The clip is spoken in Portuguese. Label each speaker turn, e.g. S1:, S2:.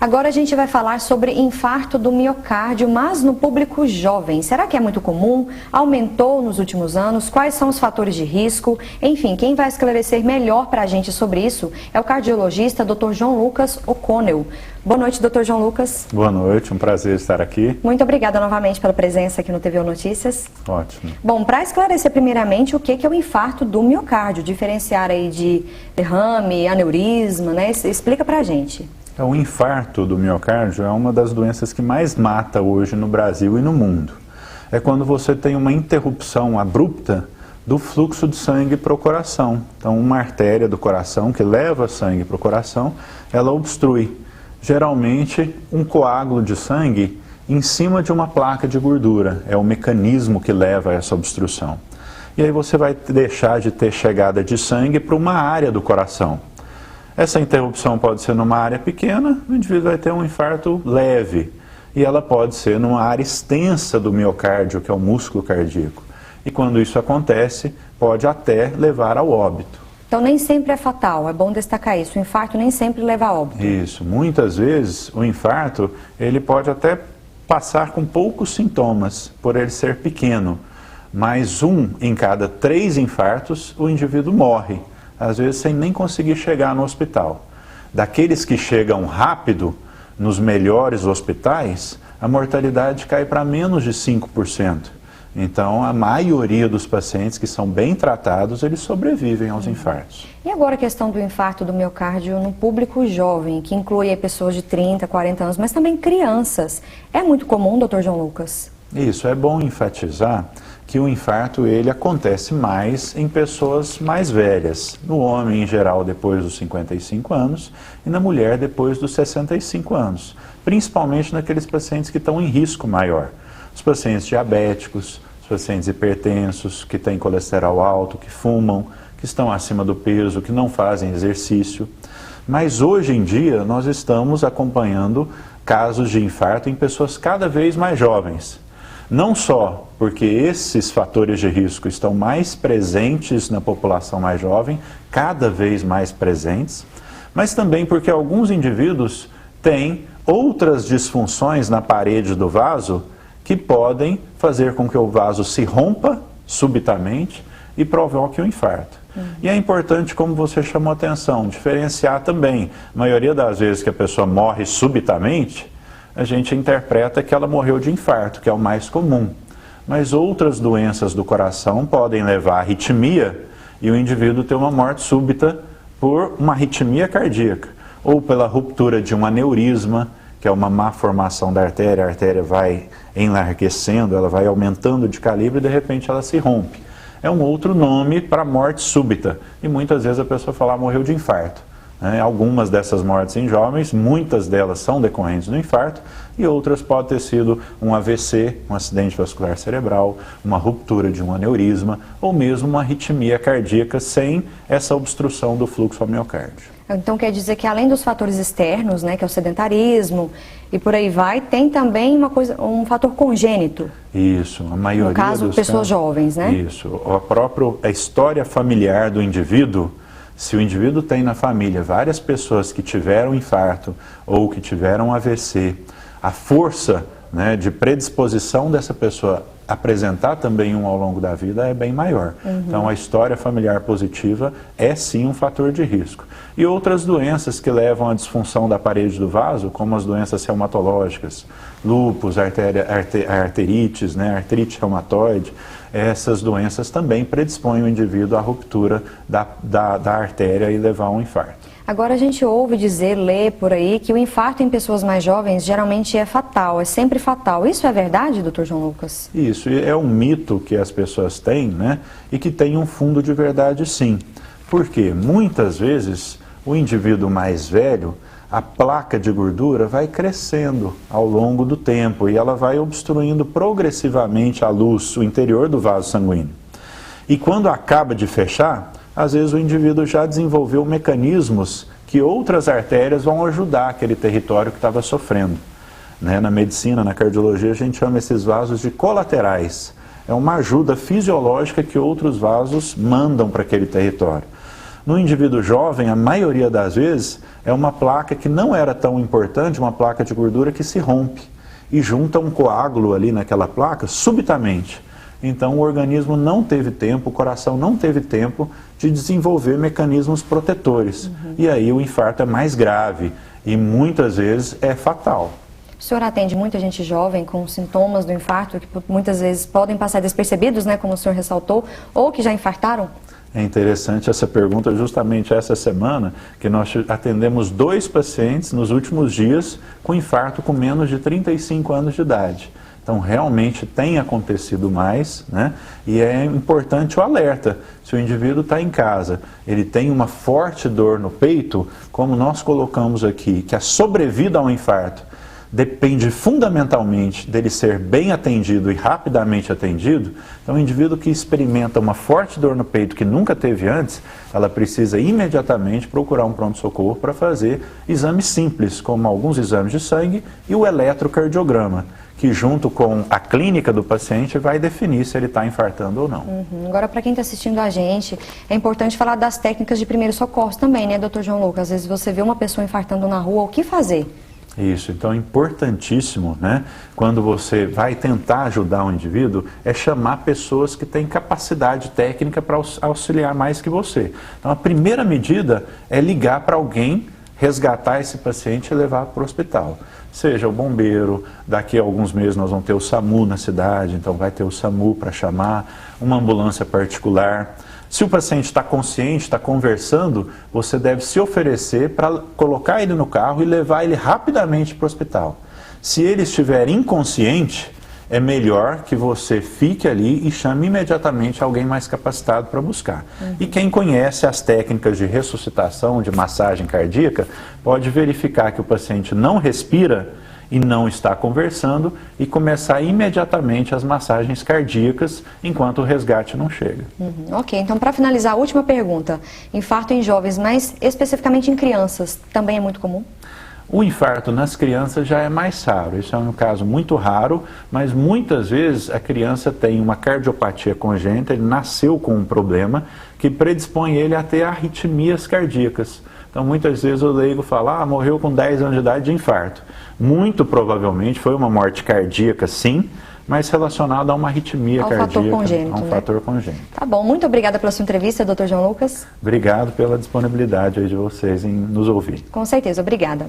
S1: Agora a gente vai falar sobre infarto do miocárdio, mas no público jovem. Será que é muito comum? Aumentou nos últimos anos? Quais são os fatores de risco? Enfim, quem vai esclarecer melhor para a gente sobre isso é o cardiologista Dr. João Lucas O'Connell. Boa noite, Dr. João Lucas.
S2: Boa noite, um prazer estar aqui.
S1: Muito obrigada novamente pela presença aqui no TVU Notícias.
S2: Ótimo.
S1: Bom, para esclarecer primeiramente o que é o infarto do miocárdio, diferenciar aí de derrame, aneurisma, né? Explica para a gente.
S2: O infarto do miocárdio é uma das doenças que mais mata hoje no Brasil e no mundo. É quando você tem uma interrupção abrupta do fluxo de sangue para o coração. Então, uma artéria do coração que leva sangue para o coração, ela obstrui. Geralmente, um coágulo de sangue em cima de uma placa de gordura. É o mecanismo que leva a essa obstrução. E aí você vai deixar de ter chegada de sangue para uma área do coração. Essa interrupção pode ser numa área pequena, o indivíduo vai ter um infarto leve. E ela pode ser numa área extensa do miocárdio, que é o músculo cardíaco. E quando isso acontece, pode até levar ao óbito.
S1: Então nem sempre é fatal, é bom destacar isso. O infarto nem sempre leva a óbito.
S2: Isso. Muitas vezes o infarto ele pode até passar com poucos sintomas, por ele ser pequeno. Mas 1 em cada 3 infartos o indivíduo morre, às vezes sem nem conseguir chegar no hospital. Daqueles que chegam rápido, nos melhores hospitais, a mortalidade cai para menos de 5%. Então, a maioria dos pacientes que são bem tratados, eles sobrevivem aos infartos.
S1: E agora a questão do infarto do miocárdio no público jovem, que inclui aí pessoas de 30, 40 anos, mas também crianças. É muito comum, Dr. João Lucas?
S2: Isso, é bom enfatizar que o infarto ele acontece mais em pessoas mais velhas. No homem, em geral, depois dos 55 anos e na mulher, depois dos 65 anos. Principalmente naqueles pacientes que estão em risco maior. Os pacientes diabéticos, os pacientes hipertensos, que têm colesterol alto, que fumam, que estão acima do peso, que não fazem exercício. Mas hoje em dia nós estamos acompanhando casos de infarto em pessoas cada vez mais jovens. Não só porque esses fatores de risco estão mais presentes na população mais jovem, cada vez mais presentes, mas também porque alguns indivíduos têm outras disfunções na parede do vaso que podem fazer com que o vaso se rompa subitamente e provoque um infarto. E é importante, como você chamou a atenção, diferenciar também. A maioria das vezes que a pessoa morre subitamente, a gente interpreta que ela morreu de infarto, que é o mais comum. Mas outras doenças do coração podem levar à arritmia e o indivíduo ter uma morte súbita por uma arritmia cardíaca, ou pela ruptura de um aneurisma, que é uma má formação da artéria, a artéria vai enlarguecendo, ela vai aumentando de calibre e de repente ela se rompe. É um outro nome para morte súbita e muitas vezes a pessoa fala, morreu de infarto. Algumas dessas mortes em jovens, muitas delas são decorrentes do infarto e outras podem ter sido um AVC, um acidente vascular cerebral, uma ruptura de um aneurisma ou mesmo uma arritmia cardíaca sem essa obstrução do fluxo ao miocárdio.
S1: Então quer dizer que além dos fatores externos, né, que é o sedentarismo e por aí vai, tem também um fator congênito.
S2: Isso, a maioria
S1: no caso, pessoas jovens, né?
S2: Isso, a história familiar do indivíduo, se o indivíduo tem na família várias pessoas que tiveram infarto ou que tiveram AVC, a força, né, de predisposição dessa pessoa apresentar também ao longo da vida é bem maior. Então a história familiar positiva é sim um fator de risco. E outras doenças que levam à disfunção da parede do vaso, como as doenças reumatológicas, lúpus, arterites, né, artrite reumatoide, essas doenças também predispõem o indivíduo à ruptura da artéria e levar a um infarto.
S1: Agora a gente ouve dizer, lê por aí, que o infarto em pessoas mais jovens geralmente é fatal, é sempre fatal. Isso é verdade, Dr. João Lucas?
S2: Isso, é um mito que as pessoas têm, né? E que tem um fundo de verdade sim. Porque muitas vezes o indivíduo mais velho, a placa de gordura vai crescendo ao longo do tempo e ela vai obstruindo progressivamente a luz, o interior do vaso sanguíneo. E quando acaba de fechar, às vezes o indivíduo já desenvolveu mecanismos que outras artérias vão ajudar aquele território que estava sofrendo. Na medicina, na cardiologia, a gente chama esses vasos de colaterais. É uma ajuda fisiológica que outros vasos mandam para aquele território. No indivíduo jovem, a maioria das vezes, é uma placa que não era tão importante, uma placa de gordura que se rompe e junta um coágulo ali naquela placa subitamente. Então o organismo não teve tempo, o coração não teve tempo de desenvolver mecanismos protetores. E aí o infarto é mais grave e muitas vezes é fatal.
S1: O senhor atende muita gente jovem com sintomas do infarto que muitas vezes podem passar despercebidos, né, como o senhor ressaltou, ou que já infartaram?
S2: É interessante essa pergunta, justamente essa semana, que nós atendemos 2 pacientes nos últimos dias com infarto com menos de 35 anos de idade. Então, realmente tem acontecido mais, né? E é importante o alerta. Se o indivíduo está em casa, ele tem uma forte dor no peito, como nós colocamos aqui, que a sobrevida ao infarto depende fundamentalmente dele ser bem atendido e rapidamente atendido. Então, o indivíduo que experimenta uma forte dor no peito que nunca teve antes, ela precisa imediatamente procurar um pronto-socorro para fazer exames simples, como alguns exames de sangue e o eletrocardiograma, que junto com a clínica do paciente vai definir se ele está infartando ou não.
S1: Agora, para quem está assistindo a gente, é importante falar das técnicas de primeiros socorros também, né, doutor João Lucas? Às vezes você vê uma pessoa infartando na rua, o que fazer?
S2: Isso, então é importantíssimo, né, quando você vai tentar ajudar um indivíduo, é chamar pessoas que têm capacidade técnica para auxiliar mais que você. Então a primeira medida é ligar para alguém, resgatar esse paciente e levar para o hospital. Seja o bombeiro, daqui a alguns meses nós vamos ter o SAMU na cidade, então vai ter o SAMU para chamar, uma ambulância particular. Se o paciente está consciente, está conversando, você deve se oferecer para colocar ele no carro e levar ele rapidamente para o hospital. Se ele estiver inconsciente, é melhor que você fique ali e chame imediatamente alguém mais capacitado para buscar. E quem conhece as técnicas de ressuscitação, de massagem cardíaca, pode verificar que o paciente não respira e não está conversando e começar imediatamente as massagens cardíacas enquanto o resgate não chega.
S1: Ok, então para finalizar, a última pergunta. Infarto em jovens, mas especificamente em crianças, também é muito comum?
S2: O infarto nas crianças já é mais raro, isso é um caso muito raro, mas muitas vezes a criança tem uma cardiopatia congênita, ele nasceu com um problema que predispõe ele a ter arritmias cardíacas. Então muitas vezes o leigo fala, morreu com 10 anos de idade de infarto. Muito provavelmente foi uma morte cardíaca, sim, mas relacionada a uma arritmia cardíaca,
S1: fator congênito,
S2: a um fator congênito.
S1: Tá bom, muito obrigada pela sua entrevista, doutor João Lucas.
S2: Obrigado pela disponibilidade aí de vocês em nos ouvir.
S1: Com certeza, obrigada.